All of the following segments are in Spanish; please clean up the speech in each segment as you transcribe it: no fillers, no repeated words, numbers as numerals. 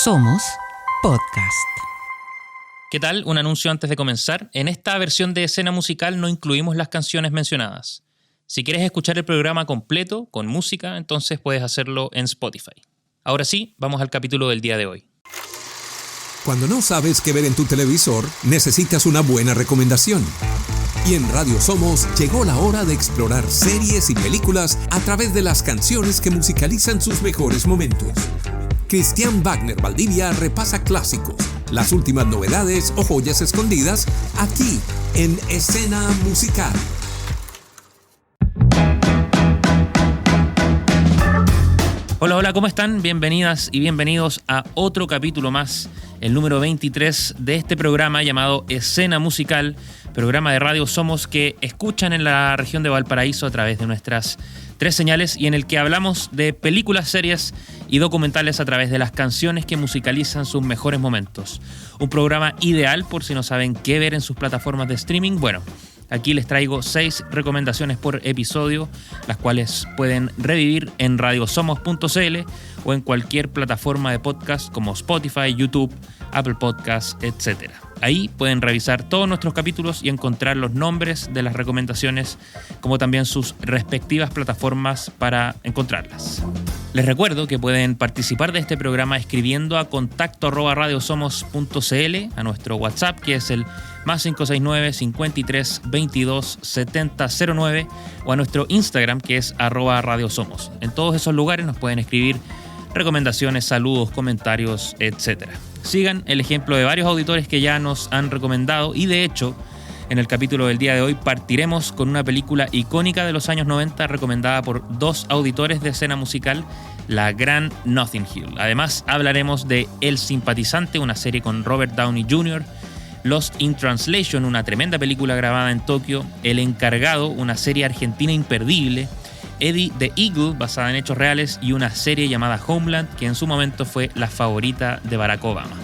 Somos Podcast. ¿Qué tal? Un anuncio antes de comenzar. En esta versión de escena musical no incluimos las canciones mencionadas. Si quieres escuchar el programa completo, con música, entonces puedes hacerlo en Spotify. Ahora sí, vamos al capítulo del día de hoy. Cuando no sabes qué ver en tu televisor, necesitas una buena recomendación. Y en Radio Somos llegó la hora de explorar series y películas a través de las canciones que musicalizan sus mejores momentos. Cristian Wagner Valdivia repasa clásicos, las últimas novedades o joyas escondidas aquí en Escena Musical. Hola, ¿cómo están? Bienvenidas y bienvenidos a otro capítulo más, el número 23 de este programa llamado Escena Musical, programa de Radio Somos que escuchan en la región de Valparaíso a través de nuestras 3 señales y en el que hablamos de películas, series y documentales a través de las canciones que musicalizan sus mejores momentos. Un programa ideal por si no saben qué ver en sus plataformas de streaming. Bueno, aquí les traigo 6 recomendaciones por episodio, las cuales pueden revivir en radiosomos.cl o en cualquier plataforma de podcast como Spotify, YouTube, Apple Podcasts, etc. Ahí pueden revisar todos nuestros capítulos y encontrar los nombres de las recomendaciones, como también sus respectivas plataformas para encontrarlas. Les recuerdo que pueden participar de este programa escribiendo a contacto@radiosomos.cl, a nuestro WhatsApp, que es el +569 53 22 70 09, o a nuestro Instagram, que es @radiosomos. En todos esos lugares nos pueden escribir recomendaciones, saludos, comentarios, etc. Sigan el ejemplo de varios auditores que ya nos han recomendado y de hecho, en el capítulo del día de hoy partiremos con una película icónica de los años 90 recomendada por 2 auditores de escena musical, la gran Notting Hill. Además, hablaremos de El Simpatizante, una serie con Robert Downey Jr., Lost in Translation, una tremenda película grabada en Tokio, El Encargado, una serie argentina imperdible, Eddie the Eagle, basada en hechos reales, y una serie llamada Homeland, que en su momento fue la favorita de Barack Obama.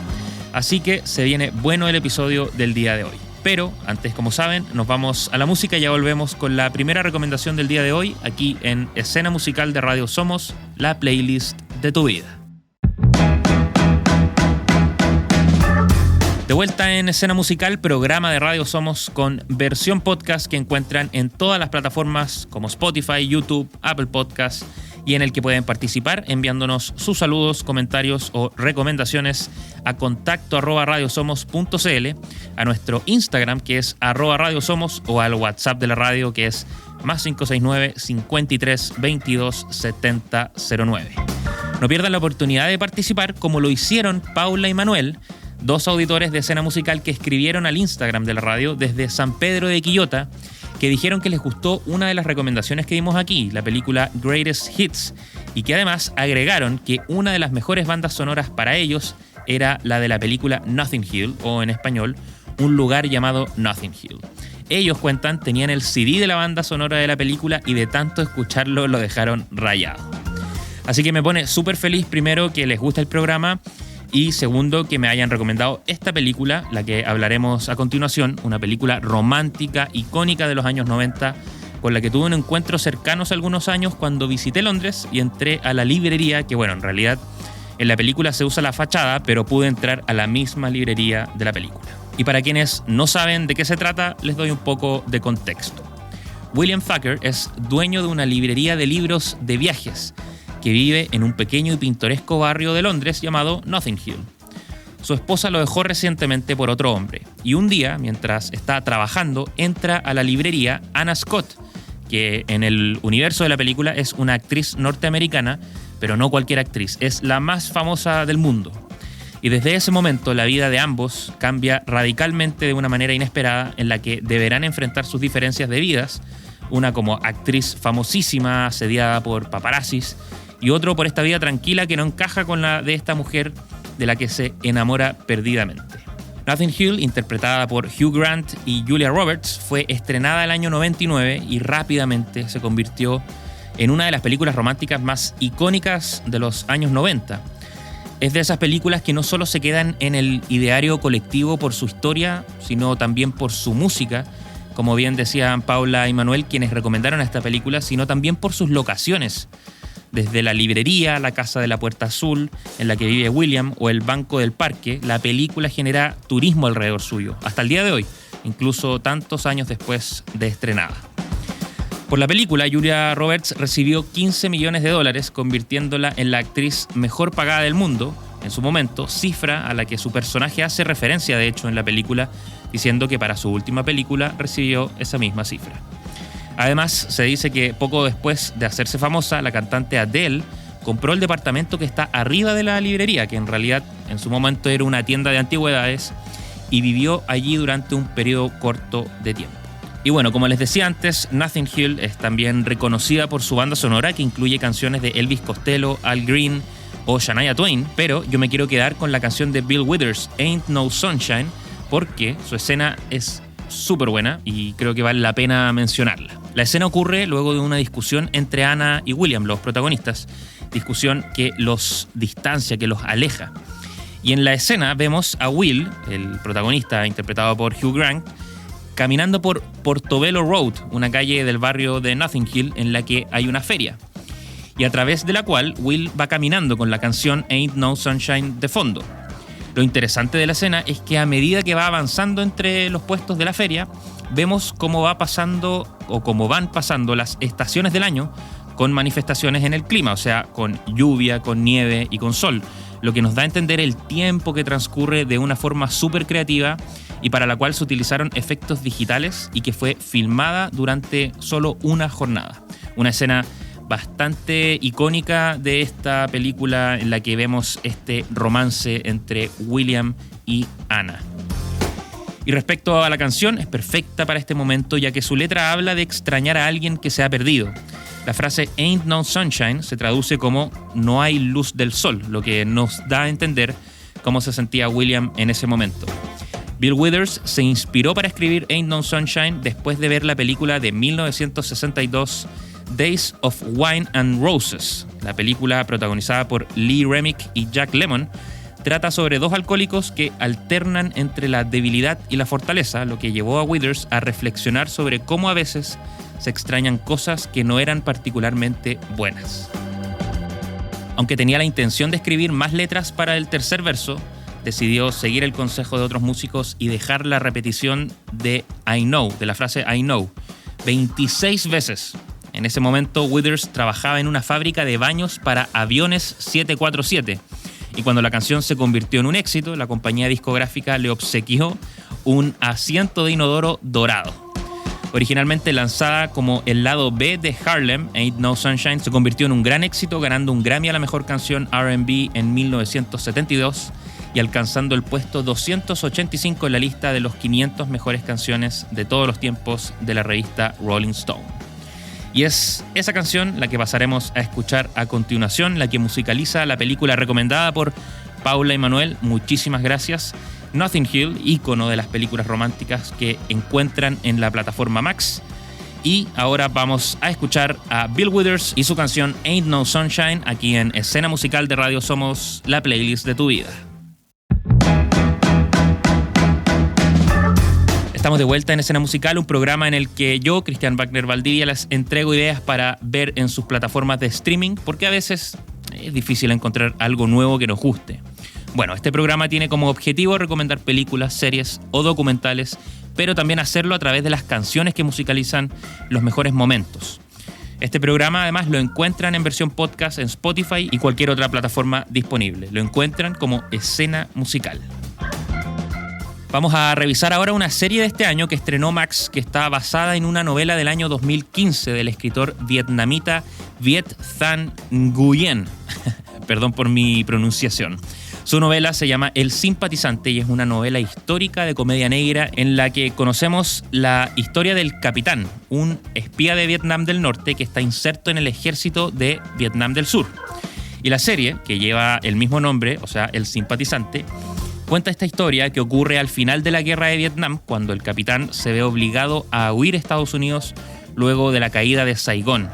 Así que se viene bueno el episodio del día de hoy. Pero antes, como saben, nos vamos a la música y ya volvemos con la primera recomendación del día de hoy, aquí en Escena Musical de Radio Somos, la playlist de tu vida. De vuelta en Escena Musical, programa de Radio Somos con versión podcast que encuentran en todas las plataformas como Spotify, YouTube, Apple Podcasts y en el que pueden participar enviándonos sus saludos, comentarios o recomendaciones a contacto@radiosomos.cl, a nuestro Instagram que es @radiosomos o al WhatsApp de la radio que es +569 53 22 70 09. No pierdan la oportunidad de participar como lo hicieron Paula y Manuel, 2 auditores de escena musical que escribieron al Instagram de la radio desde San Pedro de Quillota, que dijeron que les gustó una de las recomendaciones que dimos aquí, la película Greatest Hits, y que además agregaron que una de las mejores bandas sonoras para ellos era la de la película Notting Hill, o en español, Un lugar llamado Notting Hill. Ellos cuentan, tenían el CD de la banda sonora de la película y de tanto escucharlo lo dejaron rayado. Así que me pone súper feliz, primero, que les guste el programa, y segundo, que me hayan recomendado esta película, la que hablaremos a continuación, una película romántica, icónica de los años 90, con la que tuve un encuentro cercano hace algunos años cuando visité Londres y entré a la librería, que bueno, en realidad en la película se usa la fachada, pero pude entrar a la misma librería de la película. Y para quienes no saben de qué se trata, les doy un poco de contexto. William Thacker es dueño de una librería de libros de viajes, que vive en un pequeño y pintoresco barrio de Londres llamado Notting Hill. Su esposa lo dejó recientemente por otro hombre, y un día, mientras está trabajando, entra a la librería Anna Scott, que en el universo de la película es una actriz norteamericana, pero no cualquier actriz, es la más famosa del mundo. Y desde ese momento la vida de ambos cambia radicalmente de una manera inesperada en la que deberán enfrentar sus diferencias de vidas, una como actriz famosísima asediada por paparazzis, y otro por esta vida tranquila que no encaja con la de esta mujer de la que se enamora perdidamente. Notting Hill, interpretada por Hugh Grant y Julia Roberts, fue estrenada el año 99 y rápidamente se convirtió en una de las películas románticas más icónicas de los años 90. Es de esas películas que no solo se quedan en el ideario colectivo por su historia, sino también por su música, como bien decían Paula y Manuel, quienes recomendaron esta película, sino también por sus locaciones. Desde la librería, la casa de la Puerta Azul, en la que vive William, o el banco del parque, la película genera turismo alrededor suyo, hasta el día de hoy, incluso tantos años después de estrenada. Por la película, Julia Roberts recibió $15 millones, convirtiéndola en la actriz mejor pagada del mundo en su momento, cifra a la que su personaje hace referencia, de hecho, en la película, diciendo que para su última película recibió esa misma cifra. Además, se dice que poco después de hacerse famosa, la cantante Adele compró el departamento que está arriba de la librería, que en realidad en su momento era una tienda de antigüedades, y vivió allí durante un periodo corto de tiempo. Y bueno, como les decía antes, Notting Hill es también reconocida por su banda sonora, que incluye canciones de Elvis Costello, Al Green o Shania Twain, pero yo me quiero quedar con la canción de Bill Withers, Ain't No Sunshine, porque su escena es súper buena y creo que vale la pena mencionarla. La escena ocurre luego de una discusión entre Anna y William, los protagonistas, discusión que los distancia, que los aleja. Y en la escena vemos a Will, el protagonista interpretado por Hugh Grant, caminando por Portobello Road, una calle del barrio de Notting Hill en la que hay una feria, y a través de la cual Will va caminando con la canción Ain't No Sunshine de fondo. Lo interesante de la escena es que a medida que va avanzando entre los puestos de la feria, vemos cómo va pasando o cómo van pasando las estaciones del año con manifestaciones en el clima, o sea, con lluvia, con nieve y con sol, lo que nos da a entender el tiempo que transcurre de una forma súper creativa y para la cual se utilizaron efectos digitales y que fue filmada durante solo una jornada. Una escena bastante icónica de esta película en la que vemos este romance entre William y Anna. Y respecto a la canción, es perfecta para este momento, ya que su letra habla de extrañar a alguien que se ha perdido. La frase Ain't No Sunshine se traduce como no hay luz del sol, lo que nos da a entender cómo se sentía William en ese momento. Bill Withers se inspiró para escribir Ain't No Sunshine después de ver la película de 1962 Days of Wine and Roses. La película, protagonizada por Lee Remick y Jack Lemmon, trata sobre dos alcohólicos que alternan entre la debilidad y la fortaleza, lo que llevó a Withers a reflexionar sobre cómo a veces se extrañan cosas que no eran particularmente buenas. Aunque tenía la intención de escribir más letras para el tercer verso, decidió seguir el consejo de otros músicos y dejar la repetición de I know, de la frase I know, 26 veces. En ese momento, Withers trabajaba en una fábrica de baños para aviones 747. Y cuando la canción se convirtió en un éxito, la compañía discográfica le obsequió un asiento de inodoro dorado. Originalmente lanzada como el lado B de Harlem, Ain't No Sunshine se convirtió en un gran éxito, ganando un Grammy a la mejor canción R&B en 1972 y alcanzando el puesto 285 en la lista de los 500 mejores canciones de todos los tiempos de la revista Rolling Stone. Y es esa canción la que pasaremos a escuchar a continuación, la que musicaliza la película recomendada por Paula y Manuel. Muchísimas gracias. Notting Hill, ícono de las películas románticas que encuentran en la plataforma Max. Y ahora vamos a escuchar a Bill Withers y su canción Ain't No Sunshine aquí en Escena Musical de Radio Somos, la playlist de tu vida. Estamos de vuelta en Escena Musical, un programa en el que yo, Cristian Wagner Valdivia, les entrego ideas para ver en sus plataformas de streaming, porque a veces es difícil encontrar algo nuevo que nos guste. Bueno, este programa tiene como objetivo recomendar películas, series o documentales, pero también hacerlo a través de las canciones que musicalizan los mejores momentos. Este programa además lo encuentran en versión podcast en Spotify y cualquier otra plataforma disponible. Lo encuentran como Escena Musical. Vamos a revisar ahora una serie de este año que estrenó Max, que está basada en una novela del año 2015 del escritor vietnamita Viet Thanh Nguyen. Perdón por mi pronunciación. Su novela se llama El Simpatizante y es una novela histórica de comedia negra en la que conocemos la historia del Capitán, un espía de Vietnam del Norte que está inserto en el ejército de Vietnam del Sur. Y la serie, que lleva el mismo nombre, o sea, El Simpatizante, cuenta esta historia que ocurre al final de la guerra de Vietnam, cuando el capitán se ve obligado a huir a Estados Unidos luego de la caída de Saigón.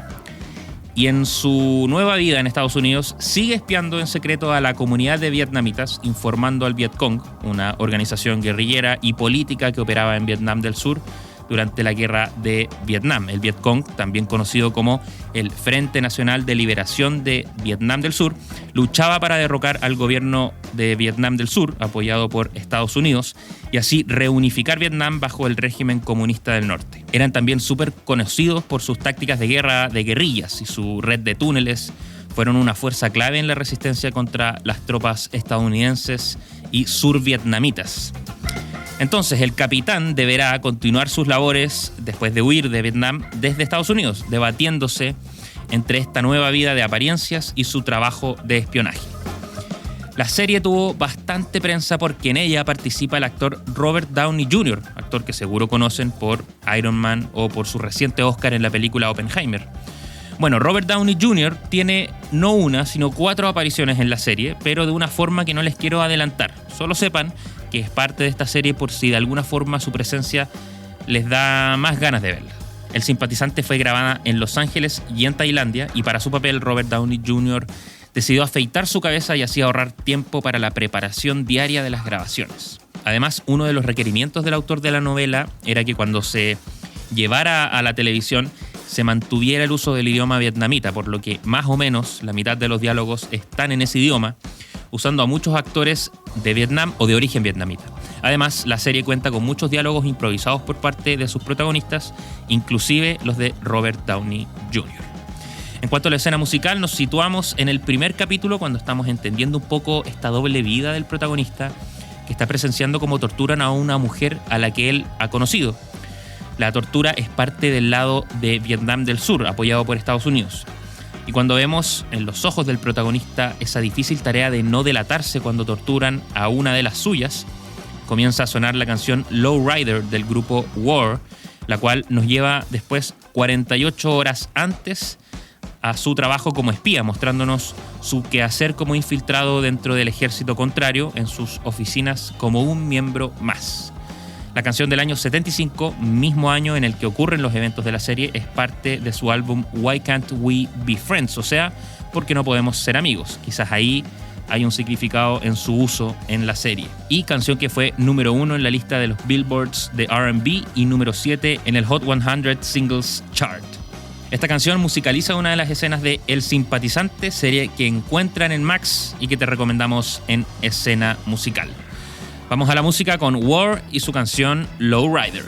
Y en su nueva vida en Estados Unidos sigue espiando en secreto a la comunidad de vietnamitas, informando al Vietcong, una organización guerrillera y política que operaba en Vietnam del Sur, durante la guerra de Vietnam. El Vietcong, también conocido como el Frente Nacional de Liberación de Vietnam del Sur, luchaba para derrocar al gobierno de Vietnam del Sur, apoyado por Estados Unidos, y así reunificar Vietnam bajo el régimen comunista del norte. Eran también súper conocidos por sus tácticas de guerra de guerrillas y su red de túneles. Fueron una fuerza clave en la resistencia contra las tropas estadounidenses y survietnamitas. Entonces, el capitán deberá continuar sus labores después de huir de Vietnam desde Estados Unidos, debatiéndose entre esta nueva vida de apariencias y su trabajo de espionaje. La serie tuvo bastante prensa porque en ella participa el actor Robert Downey Jr., actor que seguro conocen por Iron Man o por su reciente Oscar en la película Oppenheimer. Bueno, Robert Downey Jr. tiene no una, sino 4 apariciones en la serie, pero de una forma que no les quiero adelantar. Solo sepan que es parte de esta serie por si de alguna forma su presencia les da más ganas de verla. El Simpatizante fue grabada en Los Ángeles y en Tailandia, y para su papel Robert Downey Jr. decidió afeitar su cabeza y así ahorrar tiempo para la preparación diaria de las grabaciones. Además, uno de los requerimientos del autor de la novela era que cuando se llevara a la televisión se mantuviera el uso del idioma vietnamita, por lo que más o menos la mitad de los diálogos están en ese idioma, usando a muchos actores de Vietnam o de origen vietnamita. Además, la serie cuenta con muchos diálogos improvisados por parte de sus protagonistas, inclusive los de Robert Downey Jr. En cuanto a la escena musical, nos situamos en el primer capítulo cuando estamos entendiendo un poco esta doble vida del protagonista, que está presenciando cómo torturan a una mujer a la que él ha conocido. La tortura es parte del lado de Vietnam del Sur, apoyado por Estados Unidos. Y cuando vemos en los ojos del protagonista esa difícil tarea de no delatarse cuando torturan a una de las suyas, comienza a sonar la canción Lowrider del grupo War, la cual nos lleva después 48 horas antes a su trabajo como espía, mostrándonos su quehacer como infiltrado dentro del ejército contrario en sus oficinas como un miembro más. La canción del año 75, mismo año en el que ocurren los eventos de la serie, es parte de su álbum Why Can't We Be Friends? O sea, ¿por qué no podemos ser amigos? Quizás ahí hay un significado en su uso en la serie. Y canción que fue número 1 en la lista de los Billboards de R&B y número 7 en el Hot 100 Singles Chart. Esta canción musicaliza una de las escenas de El Simpatizante, serie que encuentran en Max y que te recomendamos en Escena Musical. Vamos a la música con War y su canción Lowrider.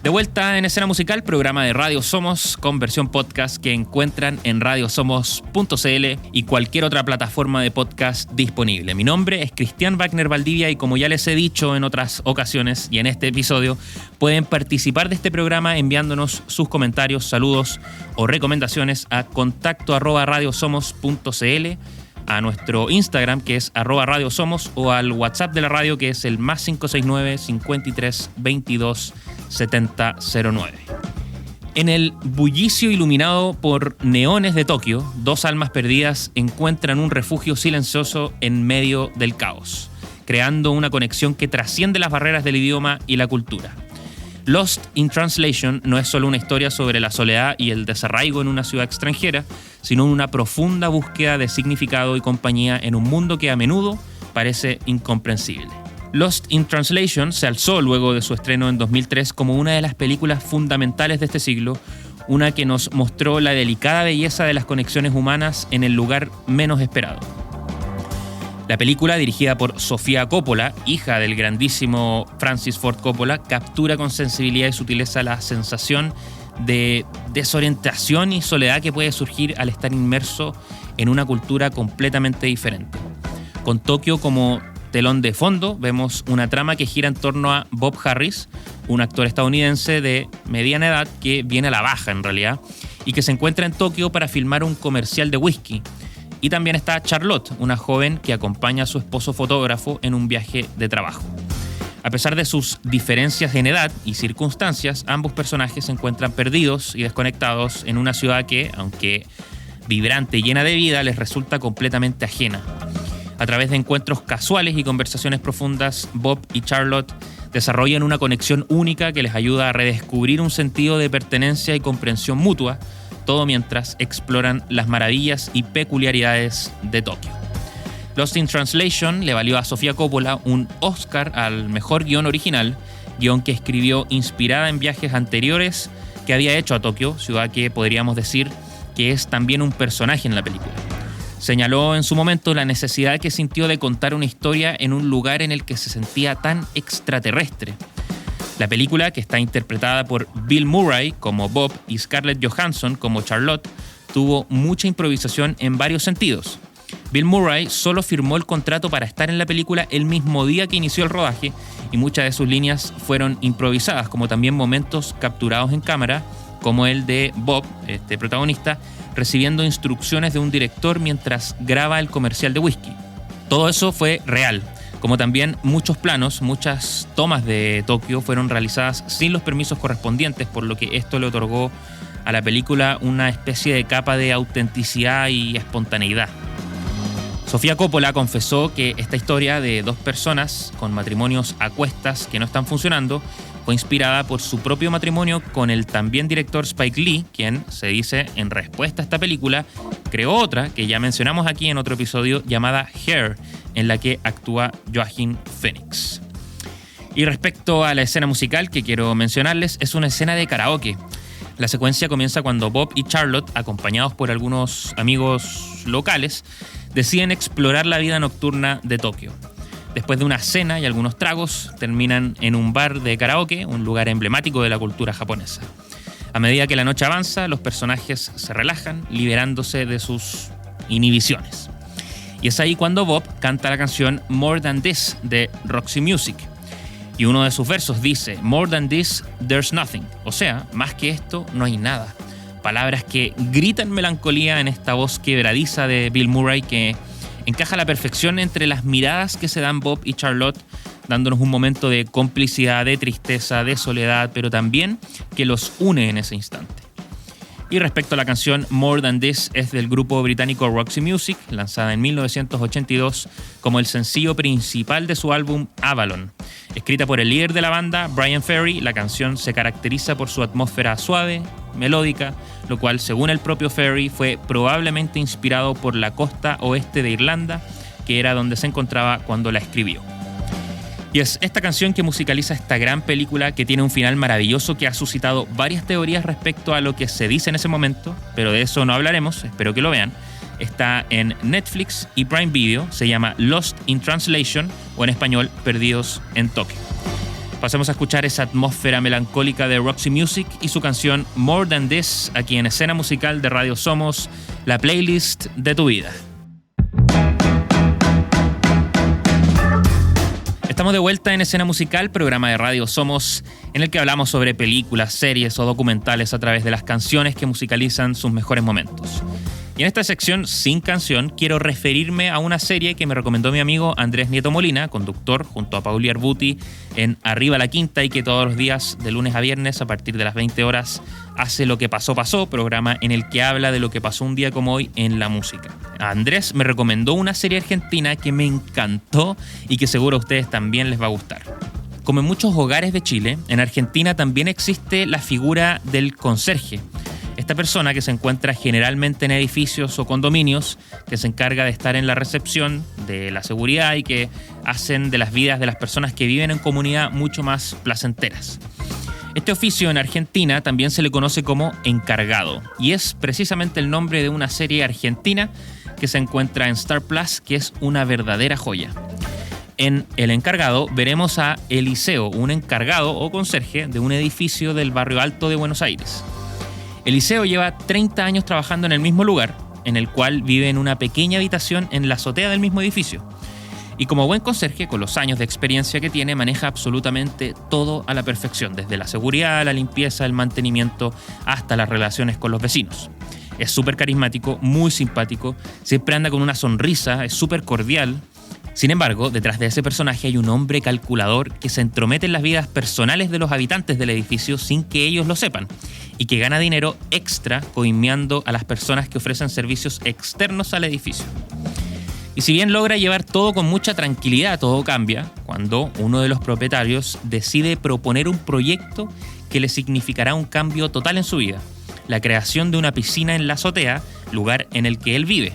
De vuelta en Escena Musical, programa de Radio Somos con versión podcast que encuentran en radiosomos.cl y cualquier otra plataforma de podcast disponible. Mi nombre es Cristian Wagner Valdivia y como ya les he dicho en otras ocasiones y en este episodio, pueden participar de este programa enviándonos sus comentarios, saludos o recomendaciones a contacto@radiosomos.cl, a nuestro Instagram que es @radiosomos o al WhatsApp de la radio que es el +569 53 22 7009. En el bullicio iluminado por neones de Tokio, 2 almas perdidas encuentran un refugio silencioso en medio del caos, creando una conexión que trasciende las barreras del idioma y la cultura. Lost in Translation no es solo una historia sobre la soledad y el desarraigo en una ciudad extranjera, sino una profunda búsqueda de significado y compañía en un mundo que a menudo parece incomprensible. Lost in Translation se alzó luego de su estreno en 2003 como una de las películas fundamentales de este siglo, una que nos mostró la delicada belleza de las conexiones humanas en el lugar menos esperado. La película, dirigida por Sofía Coppola, hija del grandísimo Francis Ford Coppola, captura con sensibilidad y sutileza la sensación de desorientación y soledad que puede surgir al estar inmerso en una cultura completamente diferente. Con Tokio como telón de fondo, vemos una trama que gira en torno a Bob Harris, un actor estadounidense de mediana edad que viene a la baja en realidad, y que se encuentra en Tokio para filmar un comercial de whisky. Y también está Charlotte, una joven que acompaña a su esposo fotógrafo en un viaje de trabajo. A pesar de sus diferencias en edad y circunstancias, ambos personajes se encuentran perdidos y desconectados en una ciudad que, aunque vibrante y llena de vida, les resulta completamente ajena. A través de encuentros casuales y conversaciones profundas, Bob y Charlotte desarrollan una conexión única que les ayuda a redescubrir un sentido de pertenencia y comprensión mutua, todo mientras exploran las maravillas y peculiaridades de Tokio. Lost in Translation le valió a Sofía Coppola un Oscar al mejor guión original, guión que escribió inspirada en viajes anteriores que había hecho a Tokio, ciudad que podríamos decir que es también un personaje en la película. Señaló en su momento la necesidad que sintió de contar una historia en un lugar en el que se sentía tan extraterrestre. La película, que está interpretada por Bill Murray como Bob y Scarlett Johansson como Charlotte, tuvo mucha improvisación en varios sentidos. Bill Murray solo firmó el contrato para estar en la película el mismo día que inició el rodaje y muchas de sus líneas fueron improvisadas, como también momentos capturados en cámara, como el de Bob, este protagonista, recibiendo instrucciones de un director mientras graba el comercial de whisky. Todo eso fue real, como también muchos planos, muchas tomas de Tokio fueron realizadas sin los permisos correspondientes, por lo que esto le otorgó a la película una especie de capa de autenticidad y espontaneidad. Sofía Coppola confesó que esta historia de dos personas con matrimonios a cuestas que no están funcionando fue inspirada por su propio matrimonio con el también director Spike Lee, quien, se dice, en respuesta a esta película, creó otra que ya mencionamos aquí en otro episodio llamada Hair, en la que actúa Joaquin Phoenix. Y respecto a la escena musical que quiero mencionarles, es una escena de karaoke. La secuencia comienza cuando Bob y Charlotte, acompañados por algunos amigos locales, deciden explorar la vida nocturna de Tokio. Después de una cena y algunos tragos, terminan en un bar de karaoke, un lugar emblemático de la cultura japonesa. A medida que la noche avanza, los personajes se relajan, liberándose de sus inhibiciones. Y es ahí cuando Bob canta la canción More Than This de Roxy Music. Y uno de sus versos dice: More than this, there's nothing. O sea, más que esto, no hay nada. Palabras que gritan melancolía en esta voz quebradiza de Bill Murray, que encaja a la perfección entre las miradas que se dan Bob y Charlotte, dándonos un momento de complicidad, de tristeza, de soledad, pero también que los une en ese instante. Y respecto a la canción More Than This, es del grupo británico Roxy Music, lanzada en 1982 como el sencillo principal de su álbum Avalon. Escrita por el líder de la banda, Brian Ferry, la canción se caracteriza por su atmósfera suave, melódica, lo cual, según el propio Ferry, fue probablemente inspirado por la costa oeste de Irlanda, que era donde se encontraba cuando la escribió. Y es esta canción que musicaliza esta gran película, que tiene un final maravilloso que ha suscitado varias teorías respecto a lo que se dice en ese momento, pero de eso no hablaremos, espero que lo vean. Está en Netflix y Prime Video, se llama Lost in Translation, o en español, Perdidos en Tokio. Pasemos a escuchar esa atmósfera melancólica de Roxy Music y su canción More Than This, aquí en Escena Musical de Radio Somos, la playlist de tu vida. Estamos de vuelta en Escena Musical, programa de Radio Somos, en el que hablamos sobre películas, series o documentales a través de las canciones que musicalizan sus mejores momentos. Y en esta sección sin canción quiero referirme a una serie que me recomendó mi amigo Andrés Nieto Molina, conductor junto a Pauli Arbuti en Arriba la Quinta, y que todos los días de lunes a viernes a partir de las 20 horas hace Lo que pasó pasó, programa en el que habla de lo que pasó un día como hoy en la música. Andrés me recomendó una serie argentina que me encantó y que seguro a ustedes también les va a gustar. Como en muchos hogares de Chile, en Argentina también existe la figura del conserje. Esta persona, que se encuentra generalmente en edificios o condominios, que se encarga de estar en la recepción, de la seguridad, y que hacen de las vidas de las personas que viven en comunidad mucho más placenteras. Este oficio en Argentina también se le conoce como encargado, y es precisamente el nombre de una serie argentina que se encuentra en Star Plus, que es una verdadera joya. En El Encargado veremos a Eliseo, un encargado o conserje de un edificio del barrio Alto de Buenos Aires. Eliseo lleva 30 años trabajando en el mismo lugar, en el cual vive en una pequeña habitación en la azotea del mismo edificio. Y como buen conserje, con los años de experiencia que tiene, maneja absolutamente todo a la perfección, desde la seguridad, la limpieza, el mantenimiento, hasta las relaciones con los vecinos. Es súper carismático, muy simpático, siempre anda con una sonrisa, es súper cordial. Sin embargo, detrás de ese personaje hay un hombre calculador que se entromete en las vidas personales de los habitantes del edificio sin que ellos lo sepan, y que gana dinero extra coimeando a las personas que ofrecen servicios externos al edificio. Y si bien logra llevar todo con mucha tranquilidad, todo cambia cuando uno de los propietarios decide proponer un proyecto que le significará un cambio total en su vida: la creación de una piscina en la azotea, lugar en el que él vive.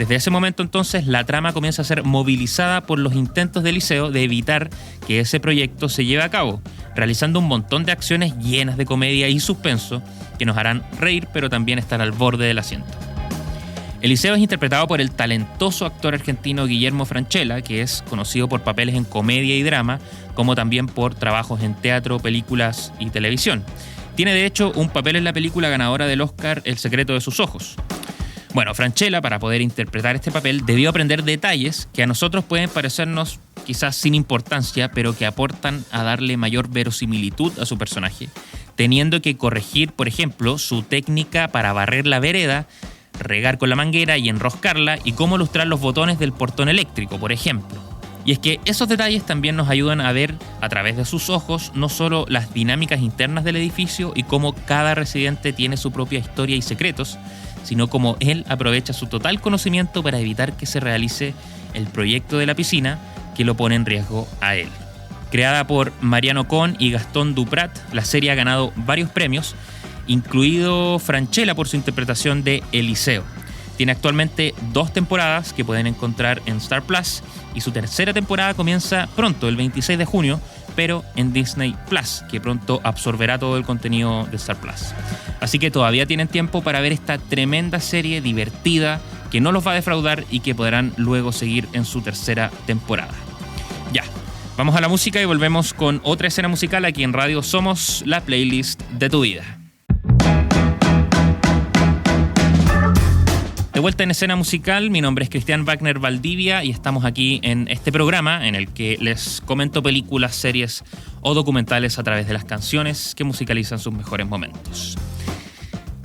Desde ese momento entonces la trama comienza a ser movilizada por los intentos de Eliseo de evitar que ese proyecto se lleve a cabo, realizando un montón de acciones llenas de comedia y suspenso que nos harán reír pero también estar al borde del asiento. Eliseo es interpretado por el talentoso actor argentino Guillermo Francella, que es conocido por papeles en comedia y drama, como también por trabajos en teatro, películas y televisión. Tiene de hecho un papel en la película ganadora del Oscar El secreto de sus ojos. Bueno, Francella, para poder interpretar este papel, debió aprender detalles que a nosotros pueden parecernos quizás sin importancia, pero que aportan a darle mayor verosimilitud a su personaje, teniendo que corregir, por ejemplo, su técnica para barrer la vereda, regar con la manguera y enroscarla, y cómo lustrar los botones del portón eléctrico, por ejemplo. Y es que esos detalles también nos ayudan a ver a través de sus ojos no solo las dinámicas internas del edificio y cómo cada residente tiene su propia historia y secretos, sino cómo él aprovecha su total conocimiento para evitar que se realice el proyecto de la piscina que lo pone en riesgo a él. Creada por Mariano Cohn y Gastón Duprat, la serie ha ganado varios premios, incluido Francella por su interpretación de Eliseo. Tiene actualmente 2 temporadas que pueden encontrar en Star Plus y su tercera temporada comienza pronto, el 26 de junio, pero en Disney Plus, que pronto absorberá todo el contenido de Star Plus. Así que todavía tienen tiempo para ver esta tremenda serie divertida que no los va a defraudar y que podrán luego seguir en su tercera temporada. Ya, vamos a la música y volvemos con otra escena musical aquí en Radio Somos, la playlist de tu vida. De vuelta en escena musical, mi nombre es Cristian Wagner Valdivia y estamos aquí en este programa en el que les comento películas, series o documentales a través de las canciones que musicalizan sus mejores momentos.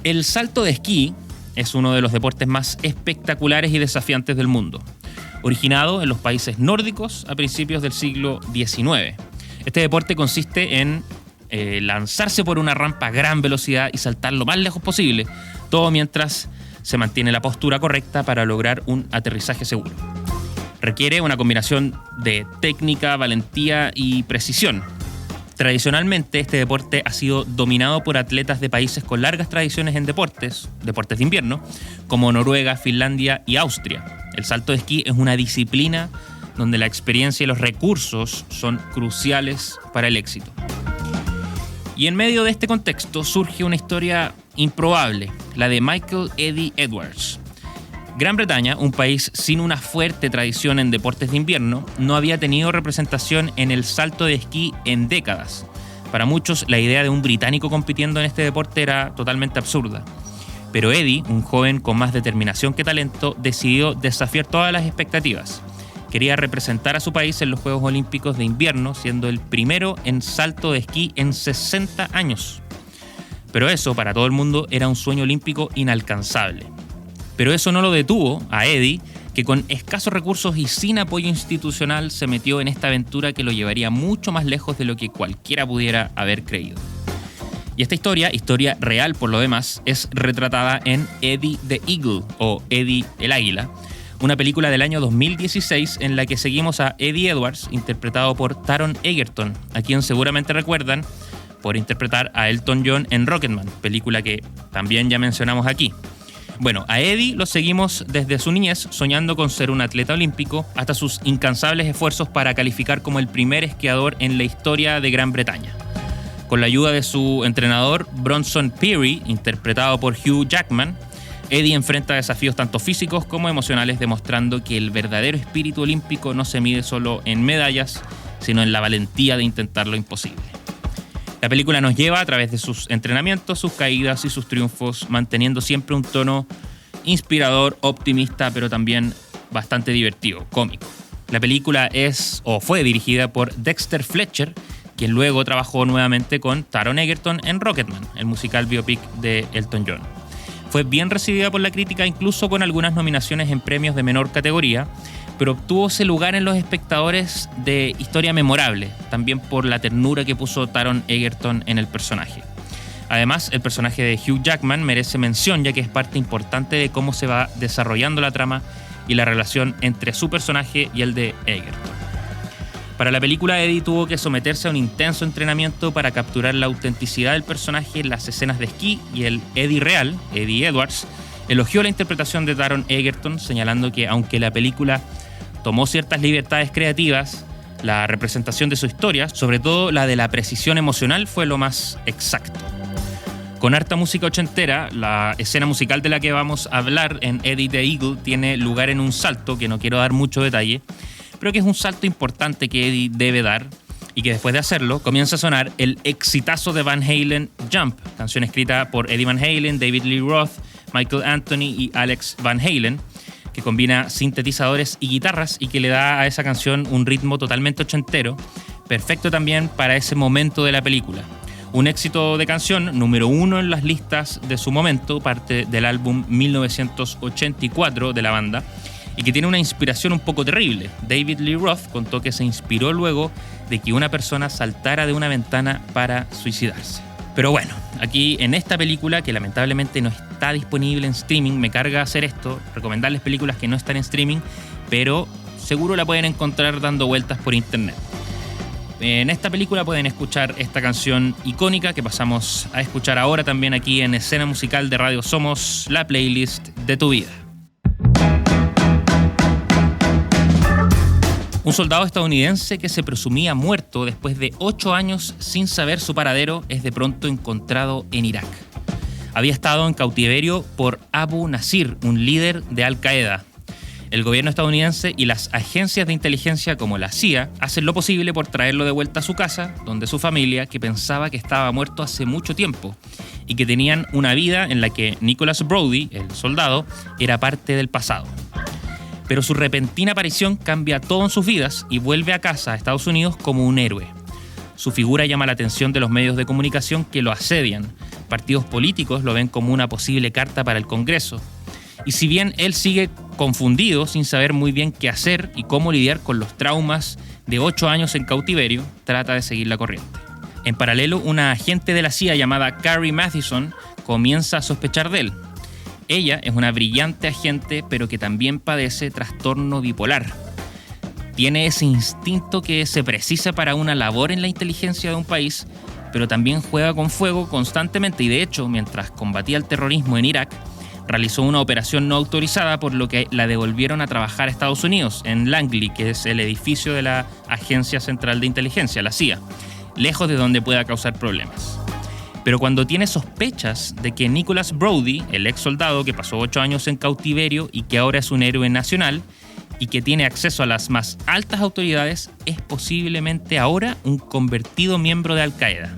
El salto de esquí es uno de los deportes más espectaculares y desafiantes del mundo, originado en los países nórdicos a principios del siglo XIX. Este deporte consiste en lanzarse por una rampa a gran velocidad y saltar lo más lejos posible, todo mientras se mantiene la postura correcta para lograr un aterrizaje seguro. Requiere una combinación de técnica, valentía y precisión. Tradicionalmente, este deporte ha sido dominado por atletas de países con largas tradiciones en deportes de invierno, como Noruega, Finlandia y Austria. El salto de esquí es una disciplina donde la experiencia y los recursos son cruciales para el éxito. Y en medio de este contexto surge una historia improbable, la de Michael Eddie Edwards. Gran Bretaña, un país sin una fuerte tradición en deportes de invierno, no había tenido representación en el salto de esquí en décadas. Para muchos, la idea de un británico compitiendo en este deporte era totalmente absurda. Pero Eddie, un joven con más determinación que talento, decidió desafiar todas las expectativas. Quería representar a su país en los Juegos Olímpicos de Invierno, siendo el primero en salto de esquí en 60 años. Pero eso, para todo el mundo, era un sueño olímpico inalcanzable. Pero eso no lo detuvo a Eddie, que con escasos recursos y sin apoyo institucional se metió en esta aventura que lo llevaría mucho más lejos de lo que cualquiera pudiera haber creído. Y esta historia real por lo demás, es retratada en Eddie the Eagle, o Eddie el Águila, una película del año 2016 en la que seguimos a Eddie Edwards, interpretado por Taron Egerton, a quien seguramente recuerdan por interpretar a Elton John en Rocketman, película que también ya mencionamos aquí. Bueno, a Eddie lo seguimos desde su niñez, soñando con ser un atleta olímpico, hasta sus incansables esfuerzos para calificar como el primer esquiador en la historia de Gran Bretaña. Con la ayuda de su entrenador Bronson Peary, interpretado por Hugh Jackman, Eddie enfrenta desafíos tanto físicos como emocionales, demostrando que el verdadero espíritu olímpico no se mide solo en medallas, sino en la valentía de intentar lo imposible. La película nos lleva a través de sus entrenamientos, sus caídas y sus triunfos, manteniendo siempre un tono inspirador, optimista, pero también bastante divertido, cómico. La película fue dirigida por Dexter Fletcher, quien luego trabajó nuevamente con Taron Egerton en Rocketman, el musical biopic de Elton John. Fue bien recibida por la crítica, incluso con algunas nominaciones en premios de menor categoría, pero obtuvo ese lugar en los espectadores de historia memorable, también por la ternura que puso Taron Egerton en el personaje. Además, el personaje de Hugh Jackman merece mención, ya que es parte importante de cómo se va desarrollando la trama y la relación entre su personaje y el de Egerton. Para la película, Eddie tuvo que someterse a un intenso entrenamiento para capturar la autenticidad del personaje en las escenas de esquí, y el Eddie real, Eddie Edwards, elogió la interpretación de Taron Egerton, señalando que aunque la película tomó ciertas libertades creativas, la representación de su historia, sobre todo la de la precisión emocional, fue lo más exacto. Con harta música ochentera, la escena musical de la que vamos a hablar en Eddie the Eagle tiene lugar en un salto, que no quiero dar mucho detalle, pero que es un salto importante que Eddie debe dar, y que después de hacerlo comienza a sonar el exitazo de Van Halen, Jump, canción escrita por Eddie Van Halen, David Lee Roth, Michael Anthony y Alex Van Halen, que combina sintetizadores y guitarras y que le da a esa canción un ritmo totalmente ochentero, perfecto también para ese momento de la película. Un éxito de canción, número 1 en las listas de su momento, parte del álbum 1984 de la banda, y que tiene una inspiración un poco terrible. David Lee Roth contó que se inspiró luego de que una persona saltara de una ventana para suicidarse. Pero bueno, aquí en esta película, que lamentablemente no está disponible en streaming, me carga hacer esto, recomendarles películas que no están en streaming, pero seguro la pueden encontrar dando vueltas por internet. En esta película pueden escuchar esta canción icónica que pasamos a escuchar ahora también aquí en Escena Musical de Radio Somos, la playlist de tu vida. Un soldado estadounidense que se presumía muerto después de 8 años sin saber su paradero es de pronto encontrado en Irak. Había estado en cautiverio por Abu Nasir, un líder de Al-Qaeda. El gobierno estadounidense y las agencias de inteligencia como la CIA hacen lo posible por traerlo de vuelta a su casa, donde su familia, que pensaba que estaba muerto hace mucho tiempo y que tenían una vida en la que Nicholas Brody, el soldado, era parte del pasado. Pero su repentina aparición cambia todo en sus vidas y vuelve a casa a Estados Unidos como un héroe. Su figura llama la atención de los medios de comunicación que lo asedian. Partidos políticos lo ven como una posible carta para el Congreso. Y si bien él sigue confundido, sin saber muy bien qué hacer y cómo lidiar con los traumas de 8 años en cautiverio, trata de seguir la corriente. En paralelo, una agente de la CIA llamada Carrie Mathison comienza a sospechar de él. Ella es una brillante agente, pero que también padece trastorno bipolar. Tiene ese instinto que se precisa para una labor en la inteligencia de un país, pero también juega con fuego constantemente y de hecho, mientras combatía el terrorismo en Irak, realizó una operación no autorizada, por lo que la devolvieron a trabajar a Estados Unidos, en Langley, que es el edificio de la Agencia Central de Inteligencia, la CIA, lejos de donde pueda causar problemas. Pero cuando tiene sospechas de que Nicholas Brody, el ex soldado que pasó 8 años en cautiverio y que ahora es un héroe nacional y que tiene acceso a las más altas autoridades, es posiblemente ahora un convertido miembro de Al-Qaeda.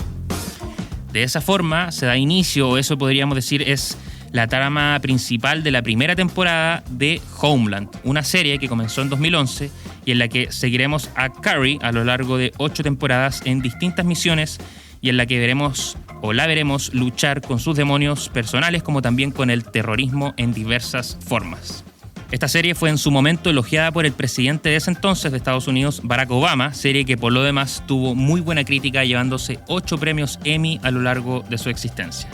De esa forma se da inicio, o eso podríamos decir es la trama principal de la primera temporada de Homeland, una serie que comenzó en 2011 y en la que seguiremos a Carrie a lo largo de 8 temporadas en distintas misiones y en la que veremos luchar con sus demonios personales como también con el terrorismo en diversas formas. Esta serie fue en su momento elogiada por el presidente de ese entonces de Estados Unidos, Barack Obama, serie que por lo demás tuvo muy buena crítica, llevándose 8 premios Emmy a lo largo de su existencia.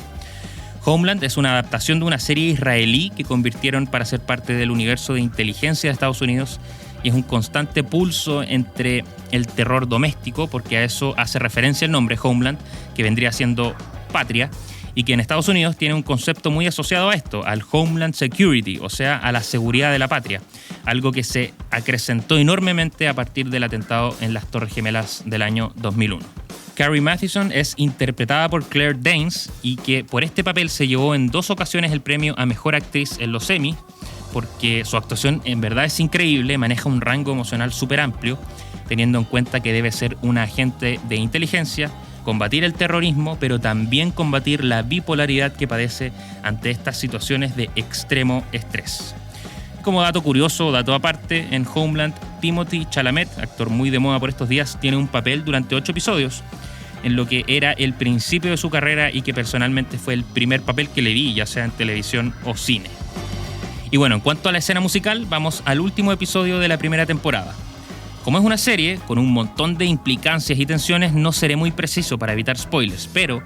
Homeland es una adaptación de una serie israelí que convirtieron para ser parte del universo de inteligencia de Estados Unidos y es un constante pulso entre el terror doméstico, porque a eso hace referencia el nombre Homeland, que vendría siendo patria, y que en Estados Unidos tiene un concepto muy asociado a esto, al Homeland Security, o sea, a la seguridad de la patria, algo que se acrecentó enormemente a partir del atentado en las Torres Gemelas del año 2001. Carrie Mathison es interpretada por Claire Danes y que por este papel se llevó en 2 ocasiones el premio a Mejor Actriz en los Emmy, porque su actuación en verdad es increíble, maneja un rango emocional súper amplio, teniendo en cuenta que debe ser una agente de inteligencia, combatir el terrorismo, pero también combatir la bipolaridad que padece ante estas situaciones de extremo estrés. Como dato curioso, dato aparte, en Homeland, Timothée Chalamet, actor muy de moda por estos días, tiene un papel durante 8 episodios, en lo que era el principio de su carrera y que personalmente fue el primer papel que le vi, ya sea en televisión o cine. Y bueno, en cuanto a la escena musical, vamos al último episodio de la primera temporada. Como es una serie con un montón de implicancias y tensiones, no seré muy preciso para evitar spoilers, pero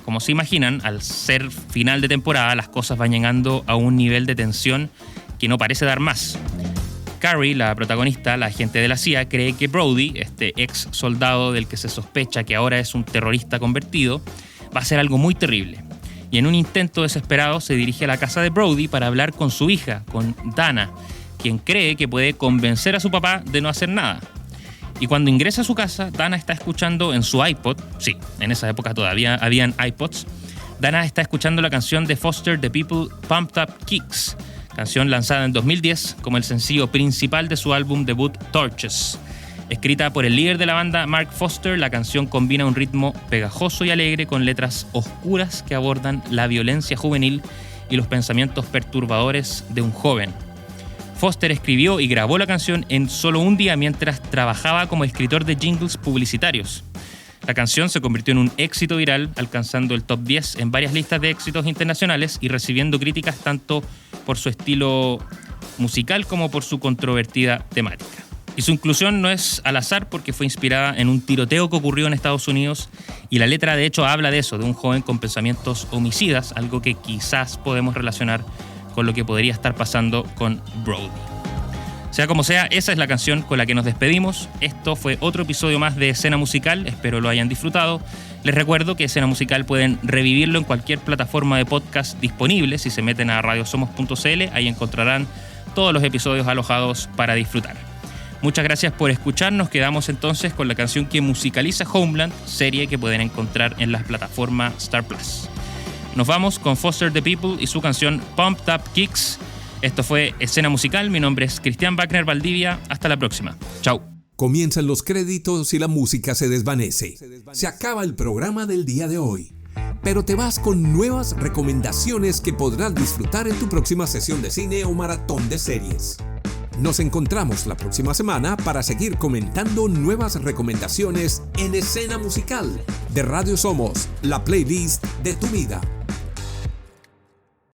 como se imaginan, al ser final de temporada, las cosas van llegando a un nivel de tensión que no parece dar más. Carrie, la protagonista, la agente de la CIA, cree que Brody, este ex soldado del que se sospecha que ahora es un terrorista convertido, va a hacer algo muy terrible. y en un intento desesperado se dirige a la casa de Brody para hablar con su hija, con Dana, quien cree que puede convencer a su papá de no hacer nada. Y cuando ingresa a su casa, Dana está escuchando en su iPod, sí, en esa época todavía habían iPods, Dana está escuchando la canción de Foster the People, Pumped Up Kicks, canción lanzada en 2010 como el sencillo principal de su álbum debut Torches. Escrita por el líder de la banda, Mark Foster, la canción combina un ritmo pegajoso y alegre con letras oscuras que abordan la violencia juvenil y los pensamientos perturbadores de un joven. Foster escribió y grabó la canción en solo un día mientras trabajaba como escritor de jingles publicitarios. La canción se convirtió en un éxito viral, alcanzando el top 10 en varias listas de éxitos internacionales y recibiendo críticas tanto por su estilo musical como por su controvertida temática. Y su inclusión no es al azar porque fue inspirada en un tiroteo que ocurrió en Estados Unidos y la letra de hecho habla de eso, de un joven con pensamientos homicidas, algo que quizás podemos relacionar con lo que podría estar pasando con Brody. Sea como sea, esa es la canción con la que nos despedimos. Esto fue otro episodio más de Escena Musical, espero lo hayan disfrutado. Les recuerdo que Escena Musical pueden revivirlo en cualquier plataforma de podcast disponible. Si se meten a radiosomos.cl, ahí encontrarán todos los episodios alojados para disfrutar. Muchas gracias por escucharnos. Quedamos entonces con la canción que musicaliza Homeland, serie que pueden encontrar en la plataforma Star Plus. Nos vamos con Foster the People y su canción Pumped Up Kicks. Esto fue Escena Musical. Mi nombre es Cristian Wagner Valdivia. Hasta la próxima. Chau. Comienzan los créditos y la música se desvanece. Se acaba el programa del día de hoy. Pero te vas con nuevas recomendaciones que podrás disfrutar en tu próxima sesión de cine o maratón de series. Nos encontramos la próxima semana para seguir comentando nuevas recomendaciones en Escena Musical de Radio Somos, la playlist de tu vida.